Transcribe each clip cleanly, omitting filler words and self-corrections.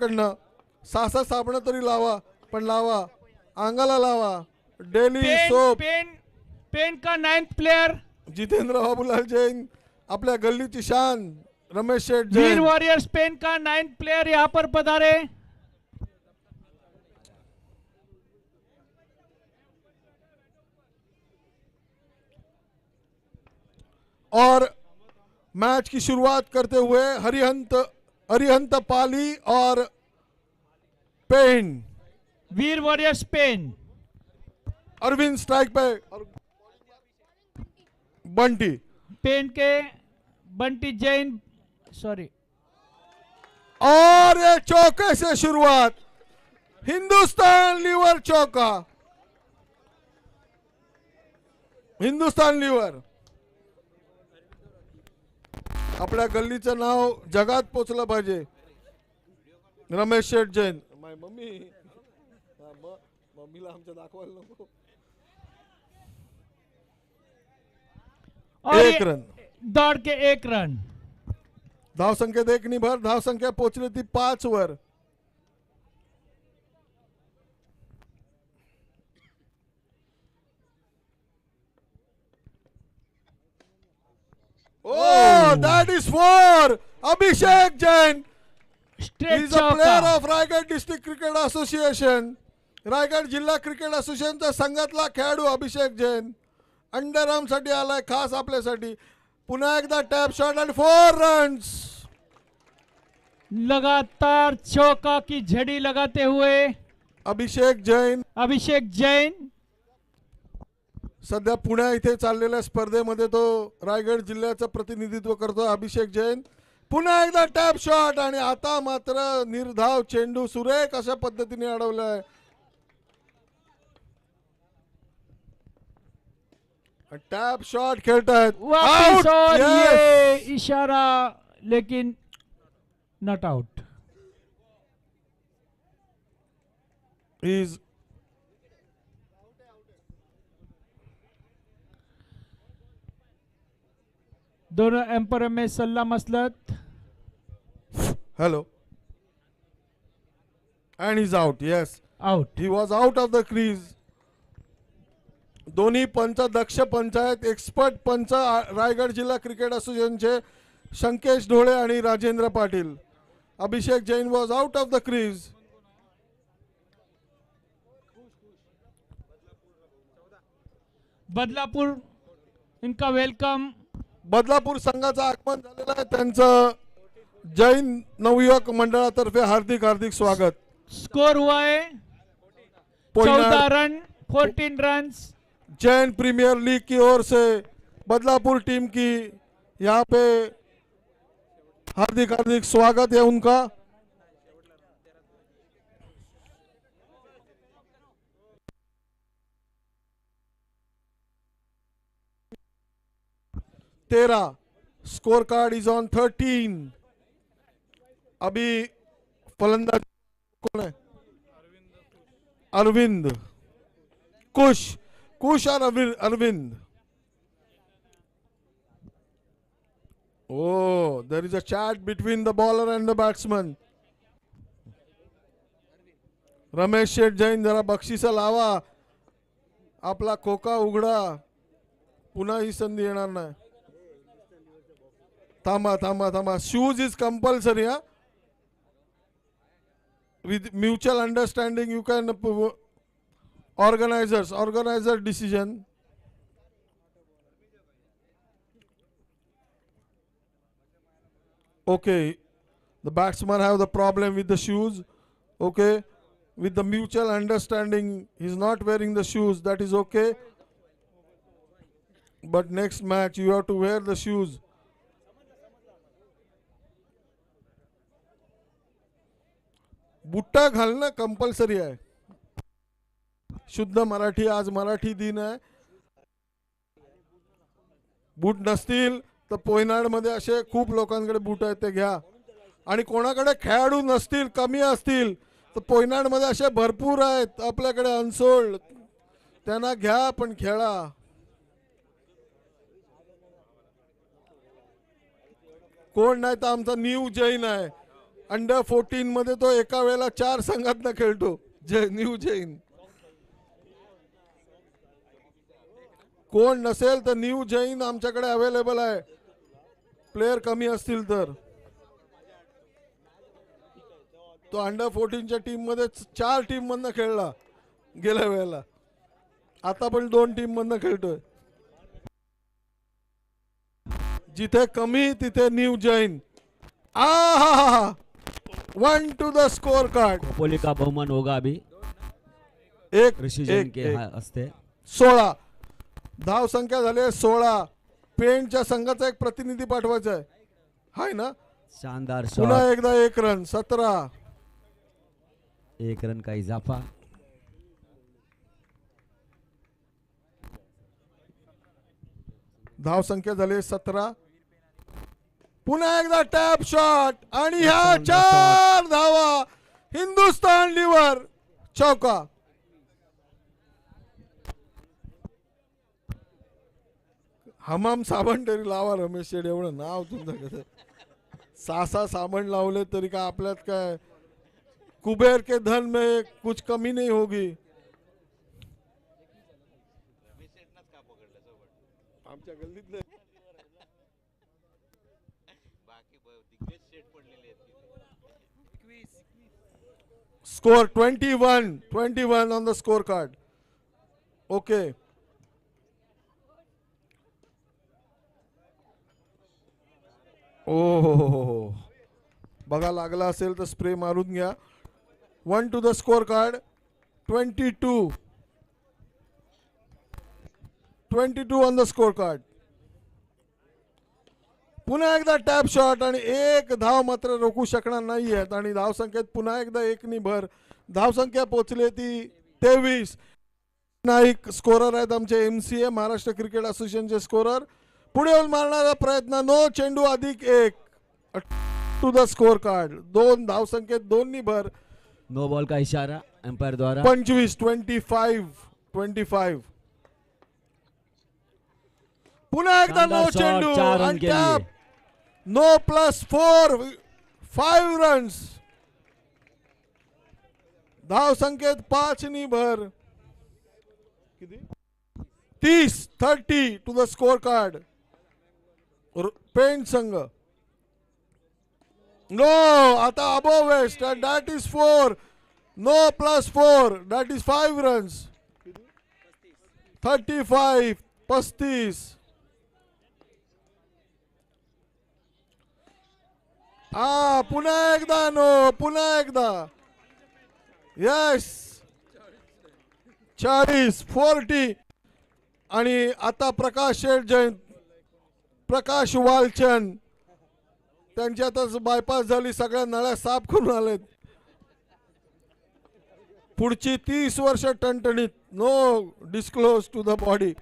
कडनं 6 साबण तरी लावा, पण लावा, अंगाला लावा, डेली सोप। पेन का 9th प्लेयर जितेंद्र बाबूलाल जैन, आपल्या गल्लीची शान रमेश शेठ वीर जैन। वॉरियर्स पेन का 9th प्लेयर यहाँ पर पधारे। और मैच की शुरुआत करते हुए हरिहंत पाली और पेन। वीर वॉरियर्स पेन, अरविंद स्ट्राइक पे, बंटी पेन के बंटी जैन, सॉरी, और ये चौके से शुरुआत, हिंदुस्तान लीवर चौका, हिंदुस्तान लीवर। आपल्या गल्लीचं नाव जगात पोचलं पाहिजे। रमेश शेठ जैन, माय मम्मी, मम्मीला आमच्या दाखवायला नको। और एक रन, दौड़ के 1 रन। धाव संख्येत 1 नि भर, धाव संख्या पोहोचली ती 5 वर। Oh, that is 4. Abhishek Jain. He straight is a player चौका। of Raigad District Cricket Association. Raigad जिल्हा क्रिकेट असोसिएशनच्या संघातला खेळाडू अभिषेक जैन अंडर आर्म साठी आलाय, खास आपल्यासाठी। पुन्हा एकदा टॅप शॉट आणि 4 रन्स। लगातार चौका की झड़ी लगाते हुए अभिषेक जैन सध्या पुण्या इथे चाललेल्या स्पर्धेमध्ये तो रायगड जिल्ह्याचं प्रतिनिधित्व करतो। अभिषेक जैन पुन्हा एकदा टॅप शॉट आणि आता मात्र निर्धाव चेंडू सुरेख अशा पद्धतीने अडवलाय। टॅप शॉट खेळतायत, वापस और Yes! ये इशारा, लेकिन नॉट आउट। Is दोनों एम्पायर में सल्ला मसलत। hello and he's out. Yes, out. he was out of the crease. दोन्ही पंच दक्ष पंच आहेत, एक्सपर्ट पंच रायगड जिल्हा क्रिकेट असोसिएशनचे शंकेश ढोळे आणि Rajendra Patil. Abhishek Jain was out of the crease. Badlapur इनका वेलकम। बदलापूर संघाचं आगमन झालेलं आहे, त्यांचं जैन नवयुवक मंडळातर्फे हार्दिक हार्दिक स्वागत। स्कोर हुआ है 14 run, 14 runs. Jain premier league की ओर से बदलापुर टीम की यहाँ पे हार्दिक हार्दिक स्वागत है उनका। तेरह, स्कोर कार्ड इज ऑन 13। अभी फलंदाज कौन है? अरविंद, कुश और Arvind. Oh, there is a chat between the bowler and the batsman. Ramesh शेठ जैन, जरा बक्षीस लावा, आपला खोका उघडा, पुन्हा ही संधी येणार नाही। थांबा थांबा थांबा, शूज इज कंपल्सरी। हा, with mutual understanding you can organizer decision. Okay, the batsman have the problem with the shoes. Okay, with the mutual understanding he's not wearing the shoes, that is okay, but next match you have to wear the shoes. बुट्टा घालणं compulsory आहे। शुद्ध मराठी, आज मराठी दिन आहे। बूट नसतील तर पोयनाड मध्ये असे खूप लोकांकडे बूट आहेत, ते घ्या। आणि कोणाकडे खेळाडू नसतील, कमी असतील तर पोयनाड मध्ये असे भरपूर आहेत आपल्याकडे अनसोल्ड, त्यांना घ्या, पण खेळा। कोण नाही तर आमचा न्यू जैन आहे, अंडर 14 मध्ये तो एका वेळेला 4 संघातनं खेळतो. न्यू जैन. कोण नसेल तर न्यू जैन आमच्याकडे अवेलेबल आहे, प्लेयर कमी असतील तर. तो अंडर 14च्या टीम मध्ये 4 टीम मधनं खेळला गेल्या वेळेला, आता पण 2 टीम मधनं खेळतोय. जिथे कमी तिथे new Jain. 1 to the score card. Khopoli का बहुमान होगा अभी एक ऋषि जैन के हस्ते. 16 धाव संख्या झाली 16. पेंटच्या संघाचा एक प्रतिनिधी पाठवायचा आहे, हाय ना. शानदार पुन्हा शॉट. एकदा 1 रन. 17. 1 रन का इजाफा. धाव संख्या झाली 17. पुन्हा एकदा टॅप शॉट आणि ह्या 4 धावा. हिंदुस्थान लिव्हर चौका. हमाम साबण तरी लावा रमेश शेड, एवढं नाव तुमचं कसं. 6 साबण लावले तरी काय आपल्यात काय कुबेर के धन में कुछ कमी नहीं होगी. आमच्या गल्लीतले score 21 on the score card. Okay. ओ बघा, लागला असेल तर स्प्रे मारून घ्या. 1 to the score card. 22 on the score card. पुन्हा एकदा टॅप शॉट आणि 1 धाव मात्र रोखू शकणार नाही आहेत. आणि धाव संख्येत पुन्हा एकदा 1 नी भर. धाव संख्या पोहोचली ती 23. नाईक स्कोरर आहेत आमचे MCA महाराष्ट्र क्रिकेट असोसिएशनचे स्कोरर. पुढे येऊन मारणारा प्रयत्न. नो चेंडू अधिक 1 टू द स्कोर कार्ड. 2 धाव संख्येत 2 नी भर. नो बॉल का इशारा एम्पायर द्वारा. 25. पुन्हा एकदा नो शानदार चेंडू शॉट, 4 रन आणि के टॅप. लिए. No plus 4 5 runs. धाव संख्येत 5 नी भर. किती 30 टू द स्कोर कार्ड. पेंट संघ. नो आता above waist that is 4. No plus 4 that is 5 runs. 35. पुन्हा एकदा नो. पुन्हा एकदा यस. 40. आणि आता प्रकाश शेठ जैन, प्रकाश वालचंद त्यांची आता बायपास झाली, सगळ्या नळ्या साफ करून आलेत. पुढची 30 वर्ष टणटणीत. No disclose to the body.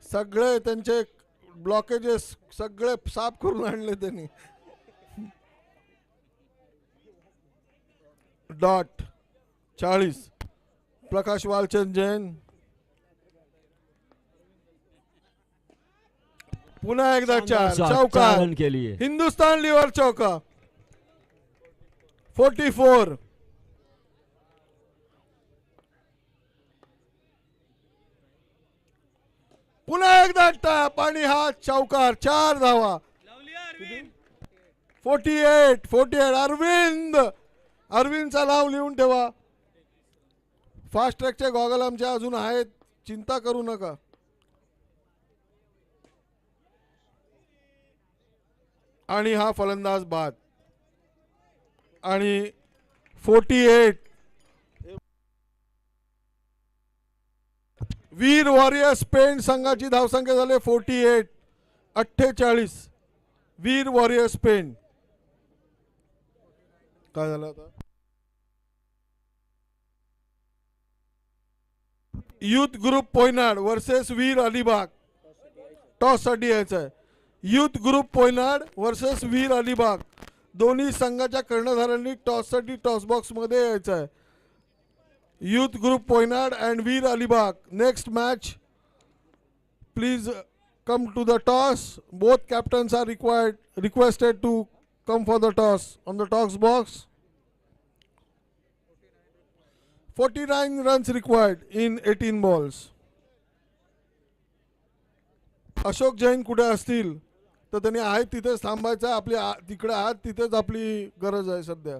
सगळे त्यांचे ब्लॉकेजेस सगळे साफ करून आणले त्यांनी. डॉट 40. प्रकाश वालचंद जैन. पुन्हा एकदा 4 शॉट, चौका. 4 रन के लिए. हिंदुस्तान लिव्हर चौका. 44. पुन्हा एकदा टॅप आणि हा चौकार. 4 धावा. 48. अरविंदचा नाव लिहून ठेवा. फास्ट ट्रॅकचे गॉगल आमच्या अजून आहेत, चिंता करू नका. आणि हा फलंदाज बाद. आणि 48. वीर वॉरियर्स पेंट संघाची धावसंख्या झाली 48. 48. वीर वॉरियर्स पेंट. काय झालं आता. Youth group Poynad versus Veer Alibag. Toss साठी यायचं आहे. Youth group Poynad versus Veer Alibag. दोन्ही संघाच्या कर्णधारांनी टॉस साठी टॉस बॉक्स मध्ये यायचं आहे. Youth group Poynad and Veer Alibag. Next match. Please come to the toss. Both captains are requested to come for the toss on the toss box. 49 runs required in 18 balls. Ashok Jain कुठे असतील तर त्यांनी आहेत तिथेच थांबायचं. आपली तिकडे आहात तिथेच आपली गरज आहे सध्या.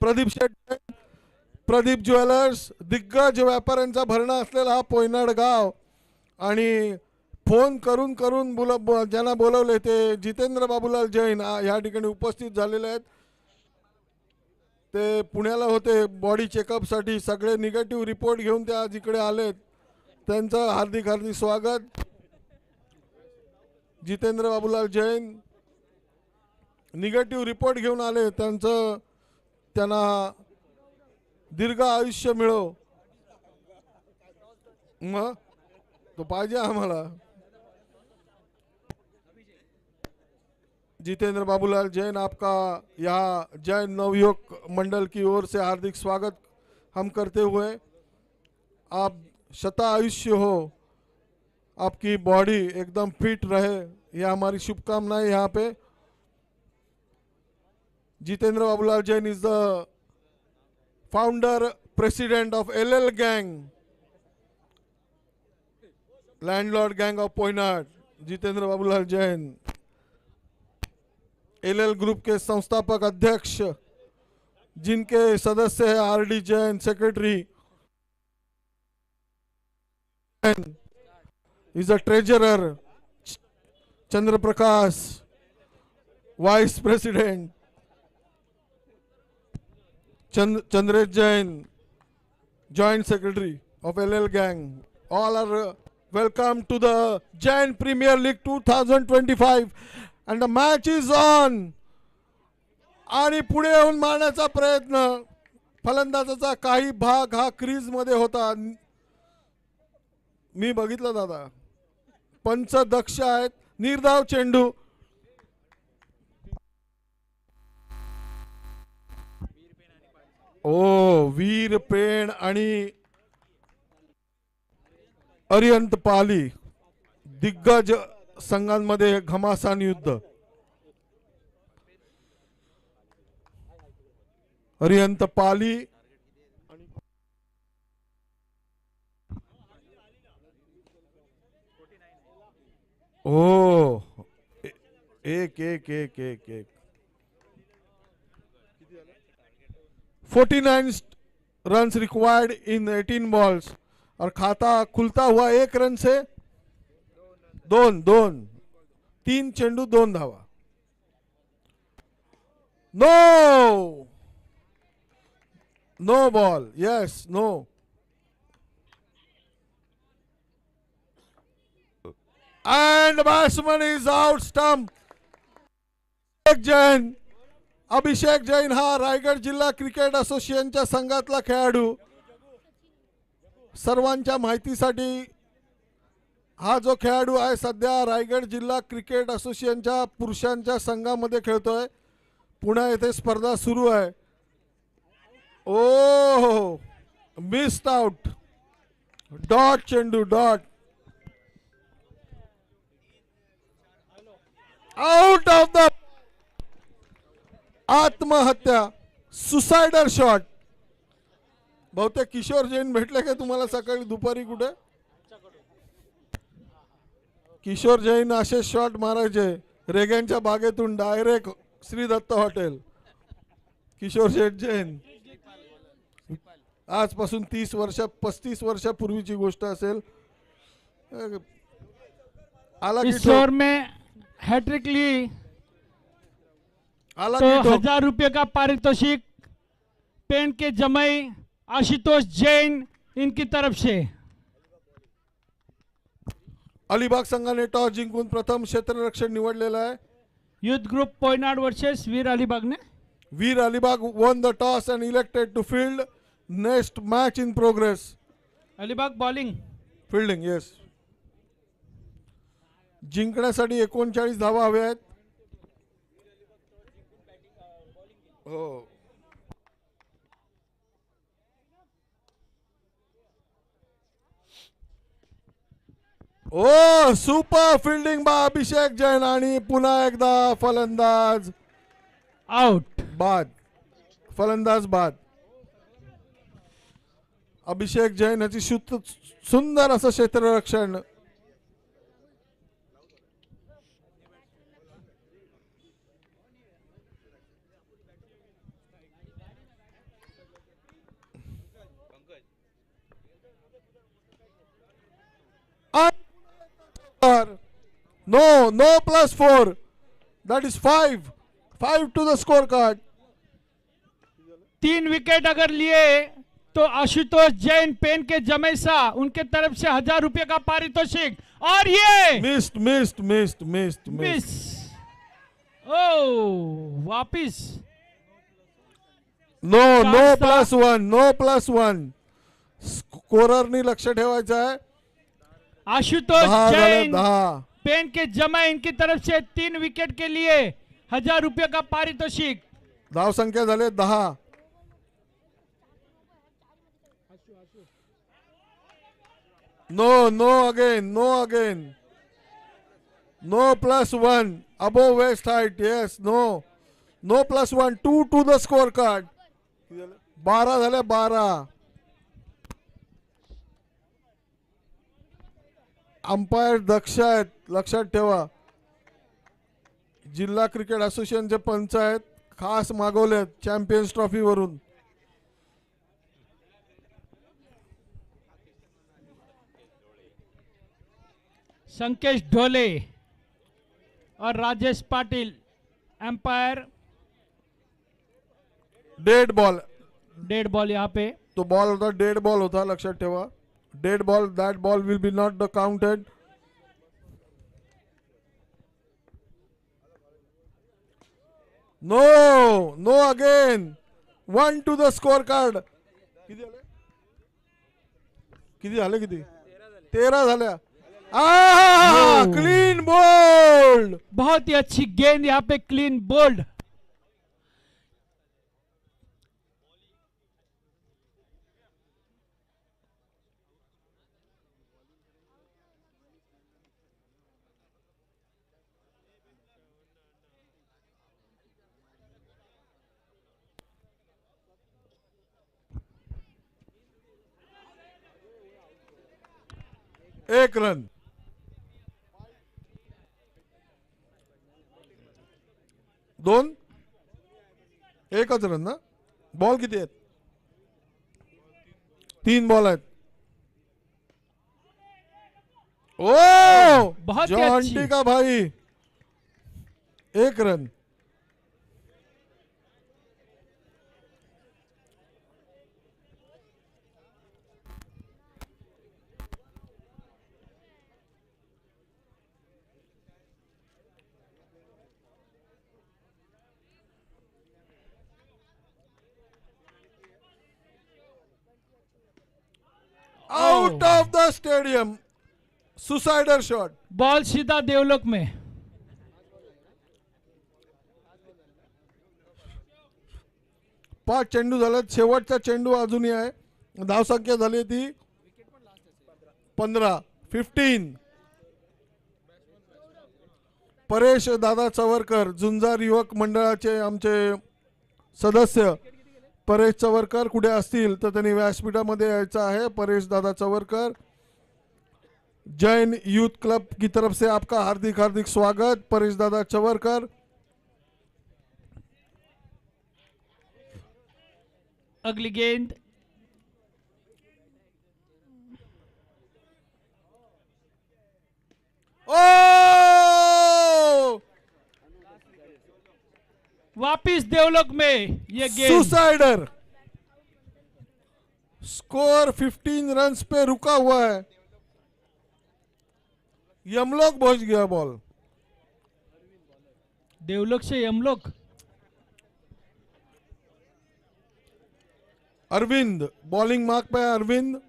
प्रदीप शेट, प्रदीप ज्वेलर्स, दिग्गज व्यापाऱ्यांचा भरणा असलेला हा पोयनाड गाव. आणि फोन करून करून ज्यांना बोलवले ते जितेंद्र बाबूलाल जैन या ठिकाणी उपस्थित झालेले आहेत. ते पुण्याला होते बॉडी चेकअपसाठी. सगळे निगेटिव्ह रिपोर्ट घेऊन ते आज इकडे आलेत. त्यांचं हार्दिक हार्दिक स्वागत. जितेंद्र बाबूलाल जैन निगेटिव्ह रिपोर्ट घेऊन आले. त्यांना दीर्घ आयुष्य मिळो. मग तो पाहिजे आम्हाला. जितेंद्र बाबूलाल जैन, आपका यहाँ जैन नवयुवक मंडल की ओर से हार्दिक स्वागत हम करते हुए, आप शता आयुष्य हो, आपकी बॉडी एकदम फिट रहे, यह हमारी शुभकामनाएं यहाँ पे. Jitendra Babulal Jain is the founder president of LL gang, landlord gang of Poynad. Jitendra Babulal Jain LL group के संस्थापक अध्यक्ष, जिनके सदस्य है RD Jain, secretary, is a treasurer Chandraprakash, vice president Chandresh Jain, joint secretary of LL gang. All are welcome to the Jain Premier League 2025 and the match is on. आणि पुढे येऊन मारण्याचा प्रयत्न, फलंदाजाचा काही भाग हा क्रीज मध्ये होता. मी बघितलं दादा, पंच दक्ष आहेत. निर्धाव चेंडू, ओ वीर पेण आणि अरिहंत पाली, दिग्गज संघांमध्ये घमासान युद्ध. अरिहंत पाली ओ एक एक एक एक एक 49 रन्स रिक्वायर्ड इन 18 बॉल्स. और खाता खुलता हुआ 1 रन से 3 चेंडू 2 धावा. No ball, yes no. And batsman is out stump. Abhishek Jain हा रायगड जिल्हा क्रिकेट असोसिएशनच्या संघातला खेळाडू. सर्वांच्या माहितीसाठी हा जो खेळाडू आहे सध्या रायगड जिल्हा क्रिकेट असोसिएशनच्या पुरुषांच्या संघामध्ये खेळतोय. पुणे येथे स्पर्धा सुरू आहे. ओ मिस्ड आउट, डॉट चेंडू, डॉट आउट ऑफ द आत्महत्या, सुसाइडर शॉट. बहुतेक किशोर जैन भेटले का तुम्हाला सकाळी दुपारी कुठे? किशोर जैन असे शॉट मारायचे रेग्यांच्या बागेतून डायरेक्ट श्री दत्त हॉटेल. किशोर जैन आजपासून 35 वर्षापूर्वीची गोष्ट असेल. आला की इस ओवर में हैट्रिक ली तो 1000 रुपये का पारितोषिक पेन के जमाई आशुतोष जैन इनकी तरफ से. अलिबाग संघाने टॉस जिंकून प्रथम क्षेत्ररक्षण निवडलेला आहे. युद्ध ग्रुप पोयनाड वर्सेस वीर अलीबाग ने. वीर Alibag won the toss and elected to field. Next match in progress. Alibag bowling. Fielding, yes. जिंकण्यासाठी 39 धावा हव्या आहेत. हो, ओ सुपर फिल्डिंग बा अभिषेक जैन आणि पुन्हा एकदा फलंदाज आउट. बाद. फलंदाज बाद. अभिषेक जैन याची सुंदर असं क्षेत्ररक्षण. No +4. That is 5. 5 to the scorecard. 3 wicket अगर लिए तो आशुतोष जैन पेन के जमैसा उनके तरफ से 1000 रुपये का पारितोषिक. और ये मिस. मिस. ओ वापिस. No Chance +1. स्कोररनी लक्ष ठेवायचं आहे. आशुतोष 10 झाले, जैन 10. पेन के जमाई इनकी तरफ से 3 विकेट के लिए 1000 रुपये का पारितोषिक. धाव संख्या झाले 10. No again. No +1 above waist height. Yes, no +1. 2 to the scorecard. 12 झाले 12. अंपायर दक्ष आहेत, लक्षात ठेवा. जिल्हा क्रिकेट असोसिएशनचे पंच आहेत, खास मागवलेत चॅम्पियन्स ट्रॉफी वरून. संकेश ढोले और Rajesh Patil umpire. Dead ball. Dead ball यहाँ पे. तो बॉल होता, डेड बॉल होता, लक्षात ठेवा. Dead ball, that ball will be not the counted. No again. 1 to the scorecard. किती झाले 13 झाल्या. Clean bowled. बहुत ही अच्छी गेंद यहाँ पे, क्लीन बोल्ड. एक रन. दोन. एकच रन ना. बॉल किती आहेत? 3 बॉल आहेत. ओ बहुत ही जॉन्टी अच्छी. का भाई. 1 run. Out of the stadium. Suicider shot. Ball सीधा देवलोक में. पाच चेंडू झालेत. शेवटचा चेंडू अजूनही आहे. धावसंख्या झाली ती 15. परेश दादा चवरकर, झुंजार युवक मंडळाचे आमचे सदस्य परेश चवरकर कुठे असतील तर त्यांनी व्यासपीठामध्ये यायचं आहे. परेश दादा चवरकर, जैन यूथ क्लब की तरफ से आपका हार्दिक हार्दिक स्वागत. परेश दादा चवरकर. अगली गेंद. ओ वापिस देवलोक में ये गेंद. सुसाइडर. स्कोर 15 रन्स पे रुका हुआ है. यमलोक पहुंच गया बॉल. देवलोक से यमलोक. अरविंद बॉलिंग मार्क पे. अरविंद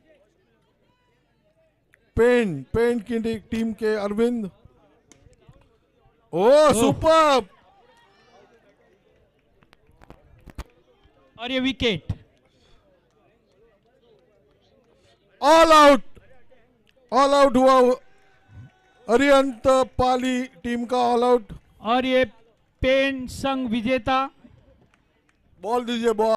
पेन की टीम के अरविंद. ओ सुपर. और ये विकेट. ऑल आउट हुआ अरिहंत पाली टीम का ऑल आउट। और ये पेन संघ विजेता। बॉल दीजिए बॉल।